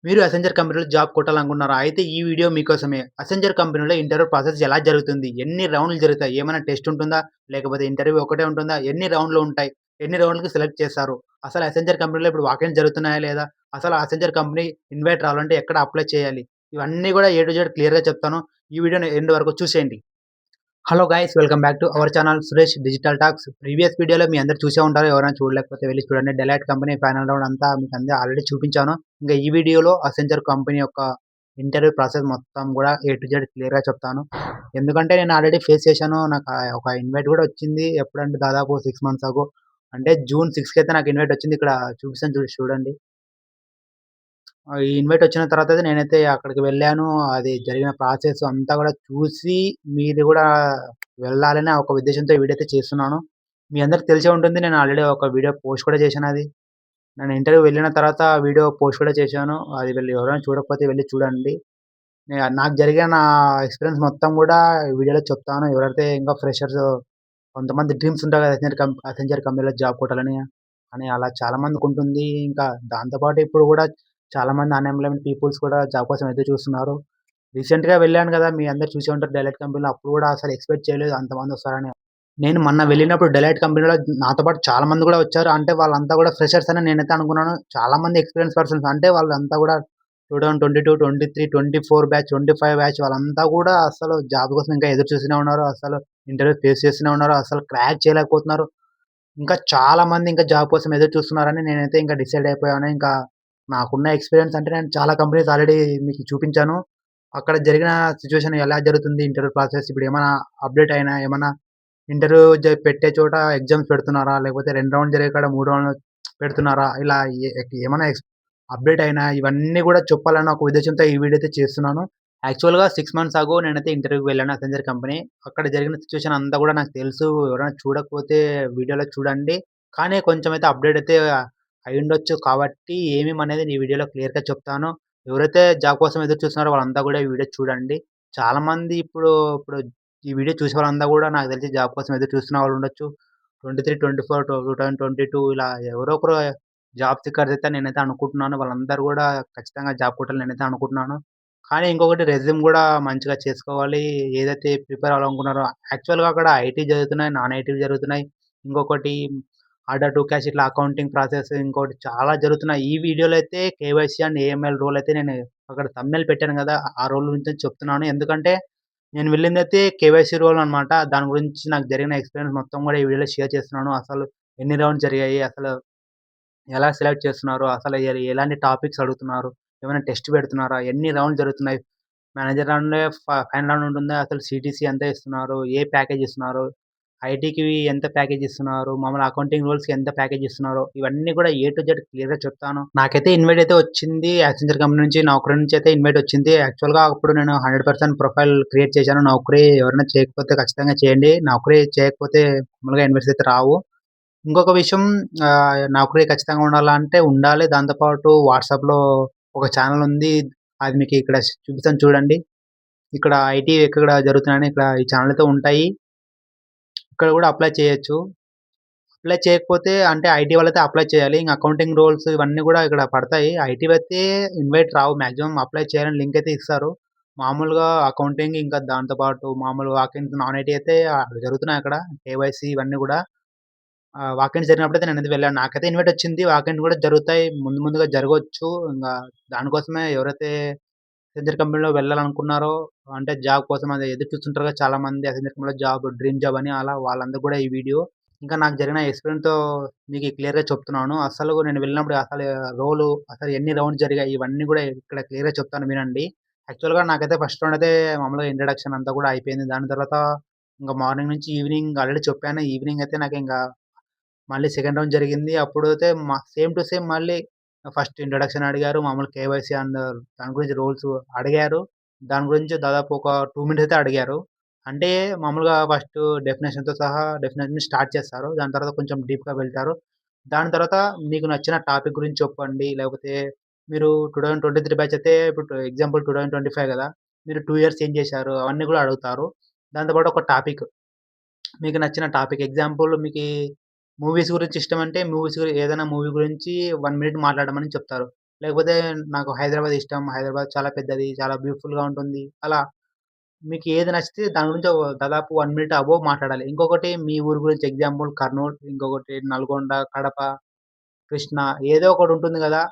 మీరు అసెంజర్ కంపెనీలో జాబ్ కొట్టాలనుకుంటున్నారా? అయితే ఈ వీడియో మీకోసమే. అసెంజర్ కంపెనీలో ఇంటర్వ్యూ ప్రాసెస్ ఎలా జరుగుతుంది? ఎన్ని రౌండ్‌లు జరుగుతాయి? ఏమైనా టెస్ట్ ఉంటుందా? లేకపోతే ఇంటర్వ్యూ ఒకటే ఉంటుందా? ఎన్ని రౌండ్‌లు ఉంటాయి? ఎన్ని రౌండ్‌లకి సెలెక్ట్ చేస్తారు? అసలు అసెంజర్ కంపెనీలో ఇప్పుడు వాకెన్స్ జరుగుతున్నాయా లేదా? అసలు అసెంజర్ కంపెనీ ఇన్వైట్ రావాలంటే ఎక్కడ అప్లై చేయాలి? ఇవన్నీ గూడా ఏ టు జెడ్ క్లియర్‌గా చెప్తాను. ఈ వీడియోని ఎండ్ వరకు చూసేయండి. Hello guys, welcome back to our channel Suresh digital talks. Previous వీడియోలో మీ అందరూ చూసే ఉంటారు. ఎవరైనా చూడలేకపోతే వెళ్లి చూడండి. డెలాయిట్ కంపెనీ ఫైనల్ రౌండ్ అంతా మీకు ఆల్రెడీ చూపించాను. ఇంకా ఈ వీడియోలో అసెంచర్ కంపెనీ యొక్క ఇంటర్వ్యూ ప్రాసెస్ మొత్తం కూడా ఏ టు జెడ్ క్లియర్‌గా చెప్తాను. ఎందుకంటే నేను ఆల్రెడీ ఫేస్ చేశాను. నాకు ఒక ఇన్వైట్ కూడా వచ్చింది. ఎప్పుడంటే దాదాపు 6 మంత్స్ అగో. అంటే జూన్ 6కి అయితే నాకు ఇన్వైట్ వచ్చింది. ఇక్కడ చూపిస్తాను చూడండి. ఈ ఇన్వైట్ వచ్చిన తర్వాత అయితే నేనైతే అక్కడికి వెళ్ళాను. అది జరిగిన ప్రాసెస్ అంతా కూడా చూసి మీరు కూడా వెళ్ళాలనే ఒక ఉద్దేశ్యంతో ఈ వీడియో అయితే చేస్తున్నాను. మీ అందరికి తెలిసే ఉంటుంది. నేను ఆల్రెడీ ఒక వీడియో పోస్ట్ కూడా చేశాను అది. నేను ఇంటర్వ్యూ వెళ్ళిన తర్వాత వీడియో పోస్ట్ కూడా చేశాను. అది వెళ్లి ఎవరైనా చూడకపోతే వెళ్లి చూడండి. నాకు జరిగిన ఎక్స్‌పీరియన్స్ మొత్తం కూడా ఈ వీడియోలో చెప్తాను. ఎవరైతే ఇంకా ఫ్రెషర్స్ కొంతమంది డ్రీమ్స్ ఉంటాయి కదా! అసెంచర్ కంపెనీలో జాబ్ కొట్టాలని. అని అలా చాలా మందికుంటుంది. ఇంకా దాంతో పాటు ఇప్పుడు కూడా చాలామంది అన్‌ఎంప్లాయ్‌మెంట్ పీపుల్స్ కూడా జాబ్ కోసం ఎదురు చూస్తున్నారు. రీసెంట్‌గా వెళ్ళాను గదా! మీ అందరూ చూసే ఉంటారు డెలాయిట్ కంపెనీలో. అప్పుడు గూడా అసలు ఎక్స్‌పెక్ట్ చేయలేదు అంతమందొస్తారని. నేను మొన్న వెళ్ళినప్పుడు డెలాయిట్ కంపెనీలో నాతో పాటు చాలా మంది గూడా వచ్చారు. అంటే వాళ్ళంతా గూడా ఫ్రెషర్స్ అని నేనైతే అనుకున్నాను. చాలా మంది ఎక్స్‌పీరియన్స్ పర్సన్స్ అంటే వాళ్ళంతా గూడా 2022, 23, 24 బ్యాచ్, 25 బ్యాచ్ వాళ్ళంతా గూడా అసలు జాబ్ కోసం ఇంకా ఎదురు చూస్తూనే ఉన్నారు. అసలు ఇంటర్వ్యూ ఫేస్ చేస్తూనే ఉన్నారు. అసలు క్రాక్ చేయలేకపోతున్నారు. ఇంకా చాలా మంది ఇంకా జాబ్ కోసం ఎదురు చూస్తున్నారని నేనైతే ఇంకా డిసైడ్ అయిపోయాను. ఇంకా నాకున్న ఎక్స్‌పీరియన్స్ అంటే నేను చాలా కంపెనీస్ ఆల్రెడీ మీకు చూపించాను. అక్కడ జరిగిన సిట్యుయేషన్ ఎలా జరుగుతుంది ఇంటర్వ్యూ ప్రాసెస్ ఇప్పుడేమన్నా అప్‌డేట్ అయినా ఏమన్నా ఇంటర్వ్యూ పెట్టే చోట ఎగ్జామ్స్ పెడుతున్నారా? లేకపోతే 2 రౌండ్లు జరిగే కాడ 3 రౌండ్లు పెడుతున్నారా? ఇలా ఏమన్నా అప్‌డేట్ అయినా ఇవన్నీ గూడా చెప్పాలన్న ఒక ఉద్దేశ్యంతో ఈ వీడియో అయితే చేస్తున్నాను. యాక్చువల్‌గా 6 మంత్స్ అగో నేనైతే ఇంటర్వ్యూకి వెళ్ళాను అసెంజర్ కంపెనీ. అక్కడ జరిగిన సిట్యుయేషన్ అంతా గూడా నాకు తెలుసు. ఎవరైనా చూడకపోతే వీడియోలో చూడండి. కానీ కొంచెం అయితే అప్‌డేట్ అయితే అయ్యుండొచ్చు కాబట్టి ఏమేమనేది ఈ వీడియోలో క్లియర్‌గా చెప్తాను. ఎవరైతే జాబ్ కోసం ఎదురు చూస్తున్నారో వాళ్ళంతా గూడా ఈ వీడియో చూడండి. చాలామంది ఇప్పుడు ఈ వీడియో చూసే వాళ్ళంతా గూడా నాకు తెలిసి జాబ్ కోసం ఎదురు చూస్తున్న వాళ్ళుండొచ్చు. 23, 24, 2022 ఇలా ఎవరో ఒకరు జాబ్ సీకర్స్ అయితే నేనైతే అనుకుంటున్నాను. వాళ్ళందరూ గూడా ఖచ్చితంగా జాబ్ కొట్టాలని నేనైతే అనుకుంటున్నాను. కానీ ఇంకొకటి రెజ్యూమ్ గూడా మంచిగా చేసుకోవాలి. ఏదైతే ప్రిపేర్ అవ్వాలనుకున్నారో యాక్చువల్‌గా అక్కడ ఐటీ జరుగుతున్నాయి. నాన్ ఐటీవి జరుగుతున్నాయి. ఇంకొకటి ఆర్డర్ టు క్యాష్ ఇట్లా అకౌంటింగ్ ప్రాసెస్ ఇంకోటి చాలా జరుగుతున్నాయి. ఈ వీడియోలో అయితే కేవైసీ అండ్ ఏఎంఎల్ రోల్ అయితే నేను అక్కడ థంబ్‌నెయిల్ పెట్టాను గదా! ఆ రోల్ గురించి చెప్తున్నాను. ఎందుకంటే నేను వెళ్ళిందైతే కేవైసీ రోల్ అన్నమాట. దాని గురించి నాకు జరిగిన ఎక్స్‌పీరియన్స్ మొత్తం గూడా ఈ వీడియోలో షేర్ చేస్తున్నాను. అసలు ఎన్ని రౌండ్స్ జరిగాయి? అసలు ఎలా సెలెక్ట్ చేస్తున్నారు? అసలు ఎలాంటి టాపిక్స్ అడుగుతున్నారు? ఏమైనా టెస్ట్ పెడుతున్నారా? ఎన్ని రౌండ్స్ జరుగుతున్నాయి? మేనేజర్ రౌండే ఫైనల్ రౌండ్ ఉంటుందా? అసలు సీటీసీ ఎంత ఇస్తున్నారు? ఏ ప్యాకేజ్ ఇస్తున్నారు? ఐటీకి ఎంత ప్యాకేజ్ ఇస్తున్నారు? మామూలు అకౌంటింగ్ రోల్స్‌కి ఎంత ప్యాకేజ్ ఇస్తున్నారు? ఇవన్నీ కూడా ఏ టు జెడ్ క్లియర్‌గా చెప్తాను. నాకైతే ఇన్వైట్ అయితే వచ్చింది. యాక్సెంచర్ కంపెనీ నుంచి, నౌకరీ నుంచి అయితే ఇన్వైట్ వచ్చింది. యాక్చువల్‌గా అప్పుడు నేను 100% ప్రొఫైల్ క్రియేట్ చేశాను. నౌకరీ ఎవరైనా చేయకపోతే ఖచ్చితంగా చేయండి. నౌకరీ చేయకపోతే మామూలుగా ఇన్వైట్స్ అయితే రావు. ఇంకొక విషయం నౌకరీ ఖచ్చితంగా ఉండాలంటే ఉండాలి. దాంతో పాటు వాట్సాప్‌లో ఒక ఛానెల్ ఉంది. అది మీకు ఇక్కడ చూపిస్తాను చూడండి. ఇక్కడ ఐటీ ఎక్కడ జరుగుతున్నాయని ఇక్కడ ఈ ఛానెల్ అయితే ఉంటాయి. ఇక్కడ కూడా అప్లై చేయొచ్చు. అప్లై చేయకపోతే అంటే ఐటీ వాళ్ళైతే అప్లై చేయాలి. ఇంక అకౌంటింగ్ రోల్స్ ఇవన్నీ కూడా ఇక్కడ పడతాయి. ఐటీవైతే ఇన్వైట్ రావు. మాక్సిమం అప్లై చేయాలని లింక్ అయితే ఇస్తారు. మామూలుగా అకౌంటింగ్ ఇంకా దాంతో పాటు మామూలు వాకిన్స్ నాన్ ఐటీ అయితే జరుగుతున్నాయి అక్కడ. కేవైసీ ఇవన్నీ కూడా. వాకైన్స్ జరిగినప్పుడైతే నేనైతే వెళ్ళాను. నాకైతే ఇన్వైట్ వచ్చింది. వాకైన్స్ కూడా జరుగుతాయి. ముందుగా జరగొచ్చు. ఇంగా దానికోసమే ఎవరైతే అసెంచర్ కంపెనీలో వెళ్ళాలనుకున్నారో అంటే జాబ్ కోసం అది ఎదురు చూస్తుంటారు కదా! చాలామంది అసెంచర్ కంపెనీలో జాబ్, డ్రీమ్ జాబ్ అని అలా వాళ్ళందరికి కూడా ఈ వీడియో. ఇంకా నాకు జరిగిన ఎక్స్‌పీరియన్స్‌తో మీకు క్లియర్‌గా చెప్తున్నాను. అసలు నేను వెళ్ళినప్పుడు అసలు అసలు ఎన్ని రౌండ్స్ జరిగాయి ఇవన్నీ కూడా ఇక్కడ క్లియర్‌గా చెప్తాను వినండి. యాక్చువల్‌గా నాకైతే ఫస్ట్ రౌండ్ అయితే మామూలుగా ఇంట్రడక్షన్ అంతా కూడా అయిపోయింది. దాని తర్వాత ఇంక మార్నింగ్ నుంచి ఈవినింగ్ ఆల్రెడీ చెప్పాను. ఈవినింగ్ అయితే నాకింక మళ్ళీ సెకండ్ రౌండ్ జరిగింది. అప్పుడైతే సేమ్ టు సేమ్ మళ్ళీ ఫస్ట్ ఇంట్రడక్షన్ అడిగారు. మామూలు కేవైసీ అండ్ దాని గురించి రూల్స్ అడిగారు. దాని గురించి దాదాపు ఒక 2 మినిట్స్ అయితే అడిగారు. అంటే మామూలుగా ఫస్ట్ డెఫినిషన్‌తో సహా డెఫినిషన్ స్టార్ట్ చేస్తారు. దాని తర్వాత కొంచెం డీప్‌గా వెళ్తారు. దాని తర్వాత మీకు నచ్చిన టాపిక్ గురించి చెప్పండి. లేకపోతే మీరు 2023 బ్యాచ్ అయితే ఇప్పుడు ఎగ్జాంపుల్ 2025 గదా! మీరు 2 ఇయర్స్ ఏం చేశారు? అవన్నీ కూడా అడుగుతారు. దాంతో పాటు ఒక టాపిక్ మీకు నచ్చిన టాపిక్ ఎగ్జాంపుల్ మీకీ మూవీస్ గురించి ఇష్టమంటే, ఏదైనా మూవీ గురించి 1 మినిట్ మాట్లాడమని చెప్తారు. లేకపోతే నాకు హైదరాబాద్ ఇష్టం. హైదరాబాద్ చాలా పెద్దది, చాలా బ్యూటిఫుల్‌గా ఉంటుంది. అలా మీకు ఏది నచ్చితే దాని గురించి దాదాపు 1 మినిట్ అబోవ్ మాట్లాడాలి. ఇంకొకటి మీ ఊరు గురించి ఎగ్జాంపుల్ కర్నూల్, ఇంకొకటి నల్గొండ, కడప, కృష్ణ ఏదో ఒకటి ఉంటుంది గదా!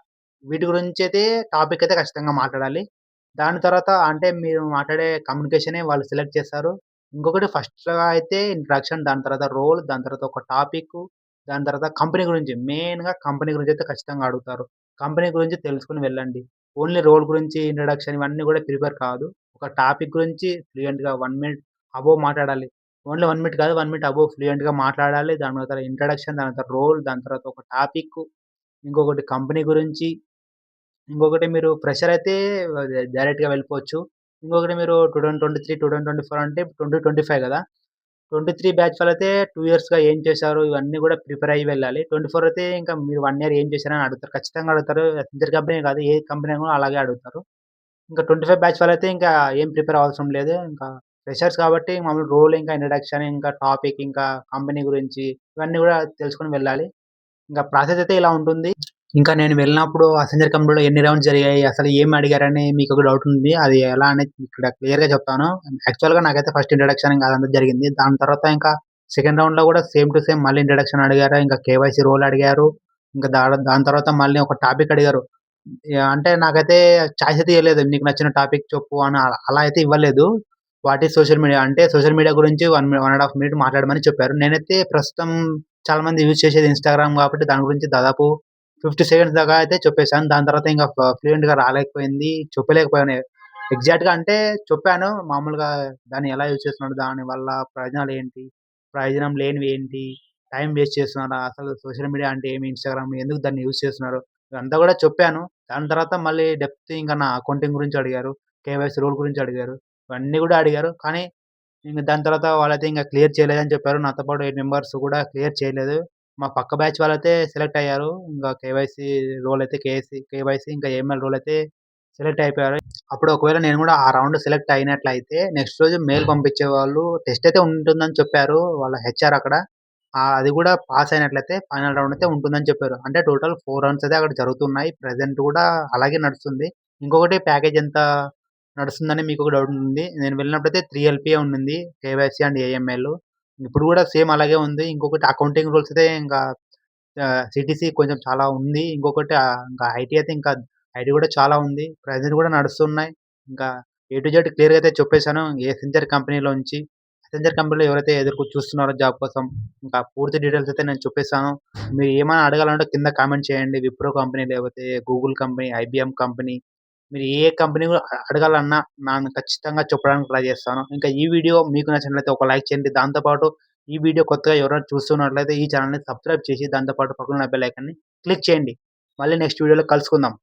వీటి గురించైతే టాపిక్ అయితే ఖచ్చితంగా మాట్లాడాలి. దాని తర్వాత అంటే మీరు మాట్లాడే కమ్యూనికేషనే వాళ్ళు సెలెక్ట్ చేస్తారు. ఇంకొకటి ఫస్ట్‌లో అయితే ఇంట్రడక్షన్, దాని తర్వాత రోల్, దాని తర్వాత ఒక టాపిక్కు, దాని తర్వాత కంపెనీ గురించి మెయిన్‌గా కంపెనీ గురించైతే ఖచ్చితంగా అడుగుతారు. కంపెనీ గురించి తెలుసుకొని వెళ్ళండి. ఓన్లీ రోల్ గురించి ఇంట్రడక్షన్ ఇవన్నీ గూడా ప్రిపేర్ కాదు. ఒక టాపిక్ గురించి ఫ్లూయెంట్‌గా 1 మినిట్ అబోవ్ మాట్లాడాలి. ఓన్లీ 1 మినిట్ కాదు, 1 మినిట్ అబోవ్ ఫ్లూయెంట్‌గా మాట్లాడాలి. దాని తర్వాత ఇంట్రడక్షన్, దాని తర్వాత రోల్, దాని తర్వాత ఒక టాపిక్కు, ఇంకొకటి కంపెనీ గురించి, ఇంకొకటి మీరు ఫ్రెషర్ అయితే డైరెక్ట్‌గా వెళ్ళిపోవచ్చు. ఇంకొకటి మీరు 2023, 2024 అంటే 2025 గదా! 23 బ్యాచ్ వాళ్ళైతే 2 ఇయర్స్‌గా ఏం చేశారు? ఇవన్నీ గూడా ప్రిపేర్ అయ్యి వెళ్ళాలి. 24 అయితే ఇంకా మీరు 1 ఇయర్ ఏం చేశారని అడుగుతారు. ఖచ్చితంగా అడుగుతారు. ఎస్‌ఎన్‌జెడ్ కంపెనీ కాదు, ఏ కంపెనీ అయినా కూడా అలాగే అడుగుతారు. ఇంకా 25 బ్యాచ్ వాళ్ళైతే ఇంకా ఏం ప్రిపేర్ అవ్వసరం లేదు. ఇంకా ఫ్రెషర్స్ కాబట్టి మామూలు రోల్, ఇంకా ఇంట్రడక్షన్, ఇంకా టాపిక్, ఇంకా కంపెనీ గురించి ఇవన్నీ గూడా తెలుసుకొని వెళ్ళాలి. ఇంకా ప్రాసెస్ అయితే ఇలా ఉంటుంది. ఇంకా నేను వెళ్ళినప్పుడు అసెంజర్ కంపెనీలో ఎన్ని రౌండ్స్ జరిగాయి? అసలు ఏమి అడిగారని మీకొక డౌట్ ఉంది. అది ఎలా అనేది ఇక్కడ క్లియర్‌గా చెప్తాను. యాక్చువల్‌గా నాకైతే ఫస్ట్ ఇంట్రడక్షన్ ఇంకా అదంతా జరిగింది. దాని తర్వాత ఇంకా సెకండ్ రౌండ్‌లో కూడా సేమ్ టు సేమ్ మళ్ళీ ఇంట్రడక్షన్ అడిగారు. ఇంకా కేవైసీ రోల్ అడిగారు. ఇంకా దాని తర్వాత మళ్ళీ ఒక టాపిక్ అడిగారు. అంటే నాకైతే చాయిస్ అయితే ఇయ్యలేదు. నీకు నచ్చిన టాపిక్ చెప్పు అని అలా అయితే ఇవ్వలేదు. వాట్ ఈస్ సోషల్ మీడియా అంటే సోషల్ మీడియా గురించి 1 ½ మినిట్ మాట్లాడమని చెప్పారు. నేనైతే ప్రస్తుతం చాలా మంది యూజ్ చేసేది ఇన్‌స్టాగ్రామ్ కాబట్టి దాని గురించి దాదాపు 50 సెకండ్స్ దాకా అయితే చెప్పేసాను. దాని తర్వాత ఇంక ఫ్లూయెంట్‌గా రాలేకపోయింది. చెప్పలేకపోయాను. ఎగ్జాక్ట్‌గా అంటే చెప్పాను. మామూలుగా దాన్ని ఎలా యూజ్ చేస్తున్నాడు? దానివల్ల ప్రయోజనాలేంటి? ప్రయోజనం లేనివి ఏంటి? టైమ్ వేస్ట్ చేస్తున్నారా? అసలు సోషల్ మీడియా అంటే ఏమి? ఇన్‌స్టాగ్రామ్ ఎందుకు దాన్ని యూజ్ చేస్తున్నారు? ఇదంతా గూడా చెప్పాను. దాని తర్వాత మళ్ళీ డెప్త్ ఇంక నా అకౌంటింగ్ గురించి అడిగారు. కేవైసీ రూల్ గురించి అడిగారు. ఇవన్నీ గూడా అడిగారు. కానీ ఇంక దాని తర్వాత వాళ్ళైతే ఇంక క్లియర్ చేయలేదని చెప్పారు. నాతో పాటు 8 మెంబర్స్ కూడా క్లియర్ చేయలేదు. మా పక్క బ్యాచ్ వాళ్ళైతే సెలెక్ట్ అయ్యారు. ఇంకా కేవైసీ రోల్ అయితే కేవైసీ ఇంకా ఏఎంఎల్ రోల్ అయితే సెలెక్ట్ అయిపోయారు. అప్పుడు ఒకవేళ నేను గూడా ఆ రౌండ్ సెలెక్ట్ అయినట్లయితే నెక్స్ట్ రోజు మెయిల్ పంపించేవాళ్ళు. టెస్ట్ అయితే ఉంటుందని చెప్పారు వాళ్ళ హెచ్ఆర్ అక్కడ. అది గూడా పాస్ అయినట్లయితే ఫైనల్ రౌండ్ అయితే ఉంటుందని చెప్పారు. అంటే టోటల్ 4 రౌండ్స్ అయితే అక్కడ జరుగుతున్నాయి. ప్రెజెంట్ గూడా అలాగే నడుస్తుంది. ఇంకొకటి ప్యాకేజ్ ఎంత నడుస్తుందని మీకొక డౌట్ ఉంది. నేను వెళ్ళినప్పుడైతే 3 ఎల్‌పీఏ ఉండింది. KYC and AML. ఇప్పుడు గూడా సేమ్ అలాగే ఉంది. ఇంకొకటి అకౌంటింగ్ రూల్స్ అయితే ఇంకా సీటీసీ కొంచెం చాలా ఉంది. ఇంకొకటి ఇంకా ఐటీ అయితే ఇంకా ఐటీ గూడా చాలా ఉంది. ప్రెజెంట్ గూడా నడుస్తున్నాయి. ఇంకా ఏ టు జెడ్ క్లియర్‌గా అయితే చెప్పేసాను. ఎసెంచర్ కంపెనీలోంచి. ఎసెంచర్ కంపెనీలో ఎవరైతే ఎదురు చూస్తున్నారో జాబ్ కోసం, ఇంకా పూర్తి డీటెయిల్స్ అయితే నేను చెప్పేసాను. మీరు ఏమైనా అడగాలంటే కింద కామెంట్ చేయండి. విప్రో కంపెనీ, లేకపోతే గూగుల్ కంపెనీ, ఐబీఎం కంపెనీ, మీరు ఏ కంపెనీ అడగాలన్నా నేను ఖచ్చితంగా చెప్పడానికి ట్రై చేస్తాను. ఇంకా ఈ వీడియో మీకు నచ్చినట్లయితే ఒక లైక్ చేయండి. దాంతో పాటు ఈ వీడియో కొత్తగా ఎవరైనా చూస్తున్నట్లయితే ఈ ఛానెల్‌ని సబ్స్క్రైబ్ చేసి దాంతో పాటు పక్కన ఉన్న బెల్ ఐకాన్‌ని క్లిక్ చేయండి. మళ్ళీ నెక్స్ట్ వీడియోలో కలుసుకుందాం.